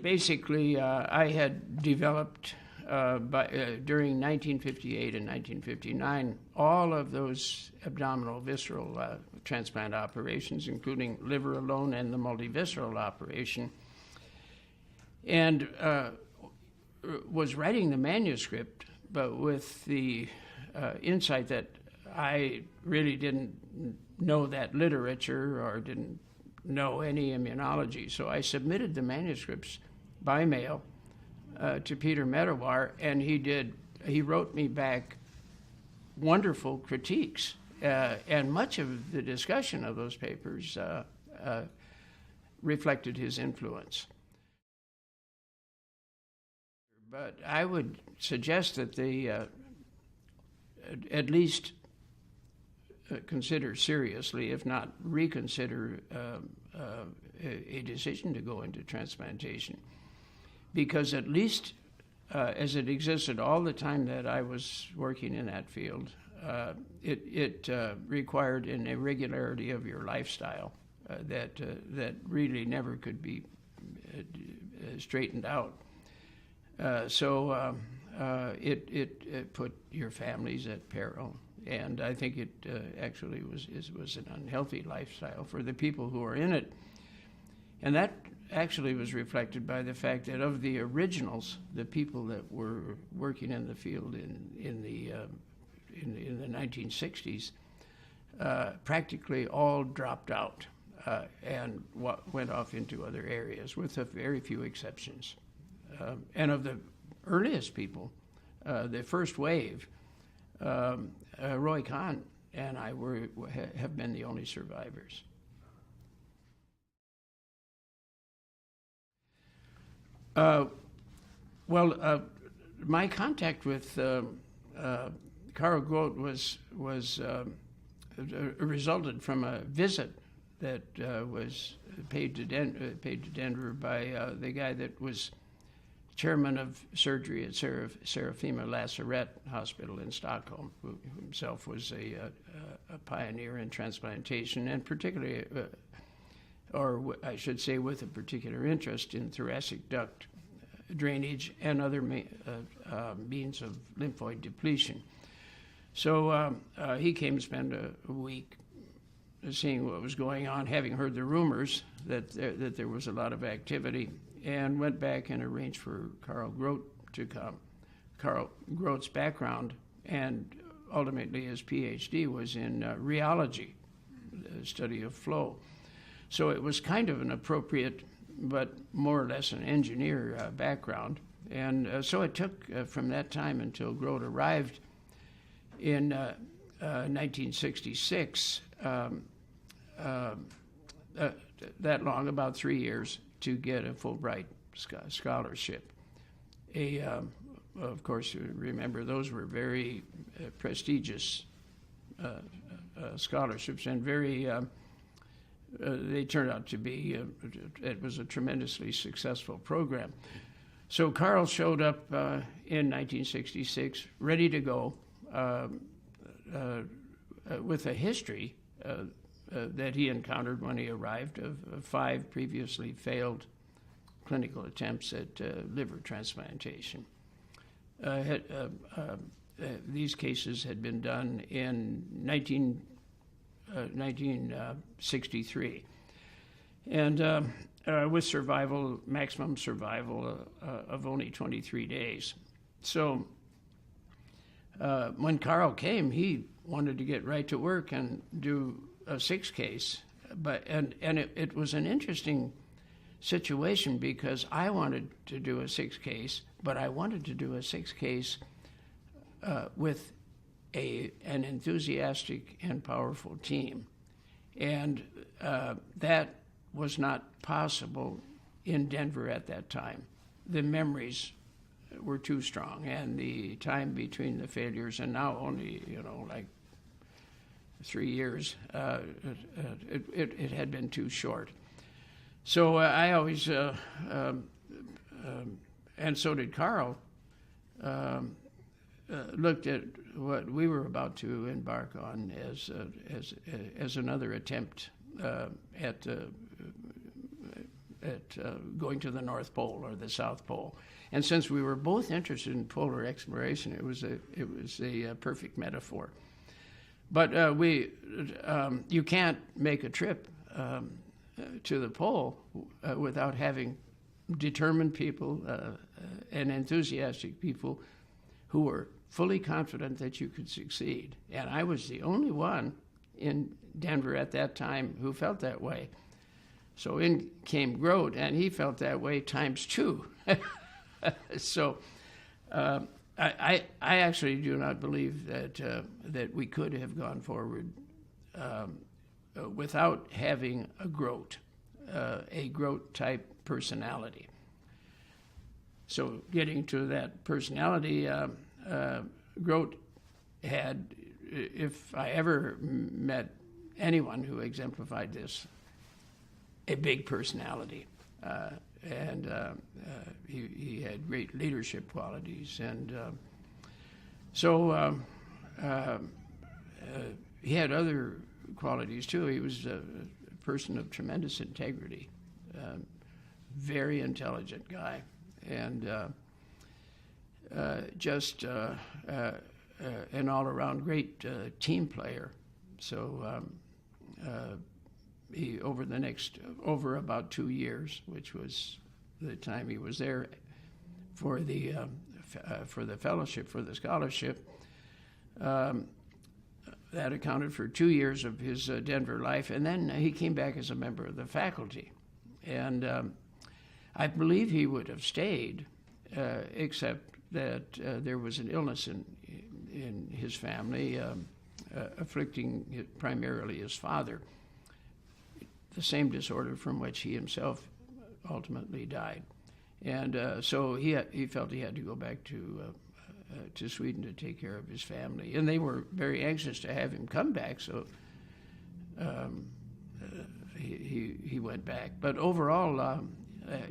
Basically, I had developed during 1958 and 1959 all of those abdominal visceral transplant operations, including liver alone and the multivisceral operation, and was writing the manuscript, but with the insight that I really didn't know that literature or didn't know any immunology. So I submitted the manuscripts by mail to Peter Medawar, and he wrote me back wonderful critiques, and much of the discussion of those papers reflected his influence. But I would suggest that they at least consider seriously, if not reconsider, a decision to go into transplantation. Because at least as it existed all the time that I was working in that field, it required an irregularity of your lifestyle that really never could be straightened out. So it put your families at peril, and I think it actually was an unhealthy lifestyle for the people who were in it, and that actually was reflected by the fact that of the originals, the people that were working in the field in the 1960s, practically all dropped out and went off into other areas, with a very few exceptions. And of the earliest people, the first wave, Roy Kahn and I have been the only survivors. My contact with Carl Groth was resulted from a visit that was paid to Denver by the guy that was chairman of surgery at Seraphima Lazaret Hospital in Stockholm, who himself was a pioneer in transplantation, and particularly, or I should say with a particular interest in thoracic duct drainage and other means of lymphoid depletion. So he came to spend a week seeing what was going on, having heard the rumors that there was a lot of activity, and went back and arranged for Carl Groth to come. Carl Groth's background and ultimately his PhD was in rheology, the study of flow. So it was kind of an appropriate, but more or less an engineer background. And so it took from that time until Groth arrived in 1966, that long, about 3 years, to get a Fulbright scholarship. Of course, you remember those were very prestigious scholarships, and very they turned out to be, it was a tremendously successful program. So Carl showed up in 1966, ready to go, with a history that he encountered when he arrived of 5 previously failed clinical attempts at liver transplantation. These cases had been done in 1963, and with maximum survival of only 23 days. So when Carl came, he wanted to get right to work and do a 6 case, and it was an interesting situation because I wanted to do a 6 case, but I wanted to do a 6 case with an enthusiastic and powerful team, and that was not possible in Denver at that time. The memories were too strong, and the time between the failures, and now only like 3 years, it had been too short. So I always, and so did Carl, looked at what we were about to embark on as another attempt at going to the North Pole or the South Pole. And since we were both interested in polar exploration, it was a perfect metaphor. But you can't make a trip to the pole without having determined people and enthusiastic people who were fully confident that you could succeed. And I was the only one in Denver at that time who felt that way. So in came Grote, and he felt that way times two. So I actually do not believe that we could have gone forward without having a Grote type personality. So getting to that personality, Grote had, if I ever met anyone who exemplified this, a big personality. And he had great leadership qualities. And so he had other qualities too. He was a person of tremendous integrity, very intelligent guy, and just an all-around great team player. So he, over about 2 years, which was the time he was there for the fellowship, for the scholarship, that accounted for 2 years of his Denver life, and then he came back as a member of the faculty. And I believe he would have stayed, except that there was an illness in his family, afflicting primarily his father, the same disorder from which he himself ultimately died. And so he felt he had to go back to Sweden to take care of his family. And they were very anxious to have him come back, so he went back. But overall,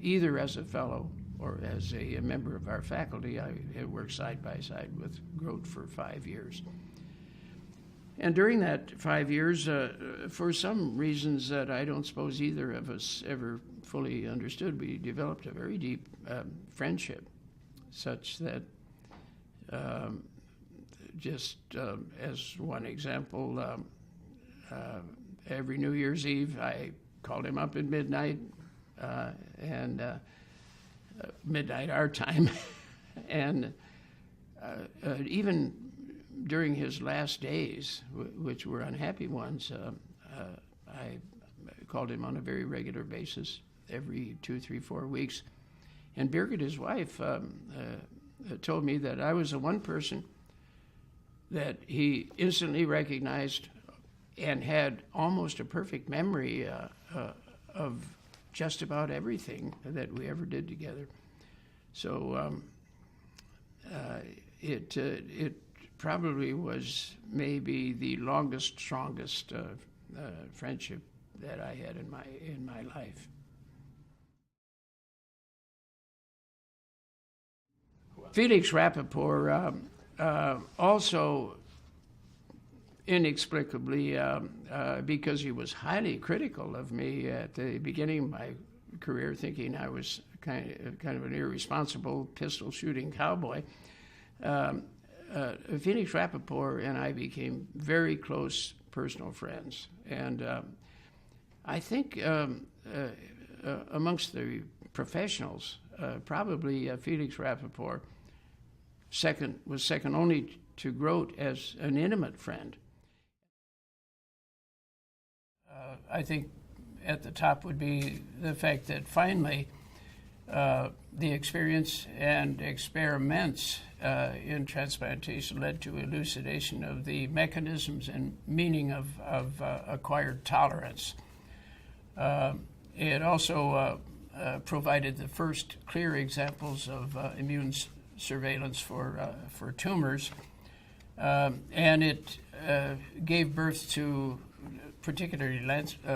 either as a fellow or as a member of our faculty, I had worked side by side with Grote for 5 years. And during that 5 years, for some reasons that I don't suppose either of us ever fully understood, we developed a very deep friendship, such that just as one example, every New Year's Eve, I called him up at midnight, and midnight our time, and even during his last days, which were unhappy ones, I called him on a very regular basis, every 2, 3, 4 weeks. And Birgit, his wife, told me that I was the one person that he instantly recognized and had almost a perfect memory of just about everything that we ever did together. So it probably was maybe the longest, strongest friendship that I had in my life. Felix Rappaport also inexplicably, because he was highly critical of me at the beginning of my career, thinking I was kind of an irresponsible pistol-shooting cowboy, Felix Rappaport and I became very close personal friends. And I think amongst the professionals, probably Felix Rappaport was second only to Grote as an intimate friend. I think at the top would be the fact that finally the experience and experiments in transplantation led to elucidation of the mechanisms and meaning of acquired tolerance. It also provided the first clear examples of immune surveillance for tumors, and it gave birth to, particularly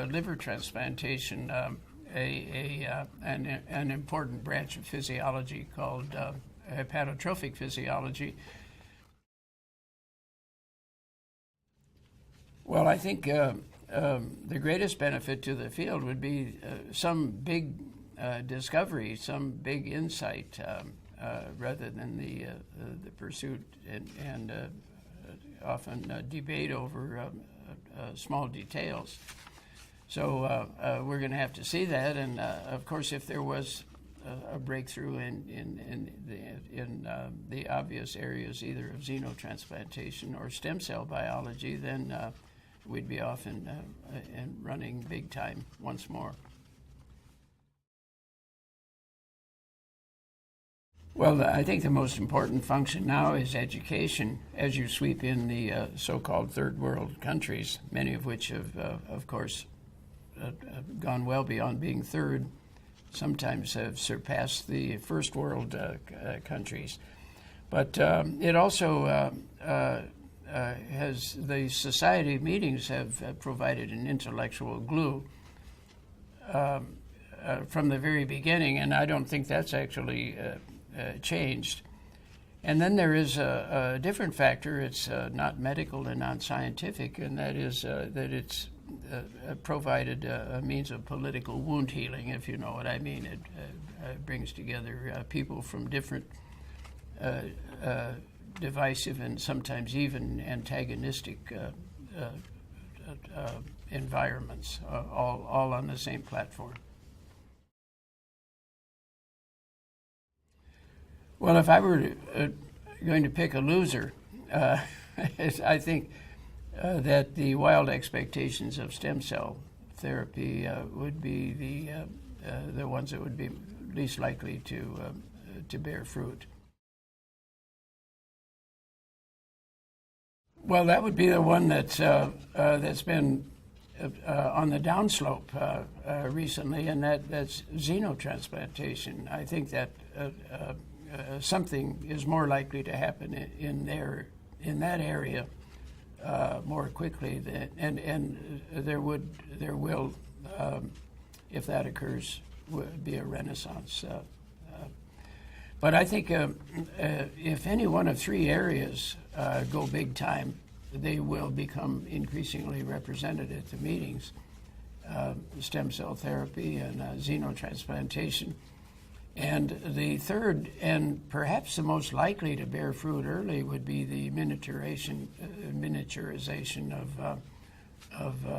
liver transplantation, an important branch of physiology called hepatotrophic physiology. Well, I think the greatest benefit to the field would be some big discovery, some big insight, rather than the pursuit and often debate over small details. So we're going to have to see that, and of course, if there was a breakthrough in the obvious areas, either of xenotransplantation or stem cell biology, then we'd be off and running big time once more. Well, I think the most important function now is education as you sweep in the so-called third world countries, many of which have, of course, gone well beyond being third, sometimes have surpassed the first world countries. But it also has, the society meetings have provided an intellectual glue from the very beginning, and I don't think that's actually changed. And then there is a different factor. It's not medical and not scientific, and that is that it's provided a means of political wound healing, if you know what I mean. It brings together people from different divisive and sometimes even antagonistic environments, all on the same platform. Well, if I were going to pick a loser, I think that the wild expectations of stem cell therapy would be the ones that would be least likely to bear fruit. Well, that would be the one that's been on the downslope recently, and that's xenotransplantation. I think that something is more likely to happen in that area more quickly and there will, if that occurs, would be a renaissance. But I think if any one of three areas go big time, they will become increasingly represented at the meetings: stem cell therapy and xenotransplantation. And the third, and perhaps the most likely to bear fruit early, would be the miniaturization of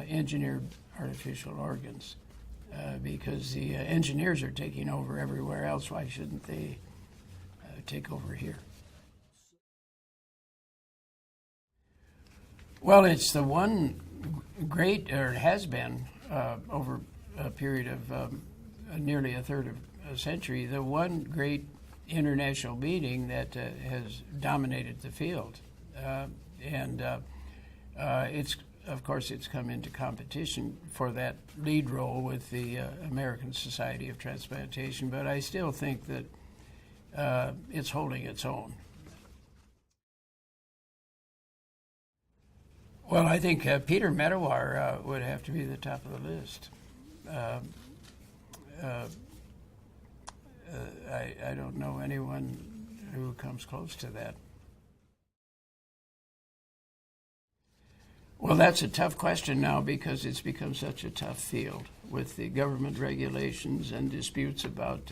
engineered artificial organs, because the engineers are taking over everywhere else. Why shouldn't they take over here? Well, it's the one great, or it has been over a period of nearly a third of a century, the one great international meeting that has dominated the field. It's, of course, it's come into competition for that lead role with the American Society of Transplantation, but I still think that it's holding its own. Well, I think Peter Medawar would have to be the top of the list. I don't know anyone who comes close to that. Well, that's a tough question now because it's become such a tough field with the government regulations and disputes about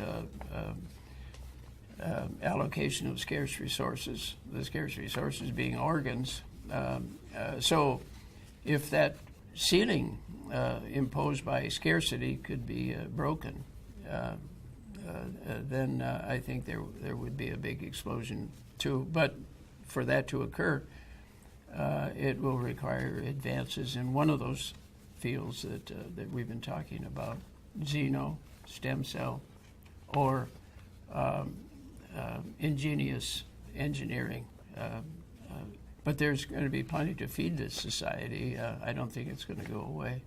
allocation of scarce resources, the scarce resources being organs. So if that ceiling imposed by scarcity could be broken, then I think there would be a big explosion too. But for that to occur, it will require advances in one of those fields that we've been talking about: xeno, stem cell, or ingenious engineering. But there's going to be plenty to feed this society. I don't think it's going to go away.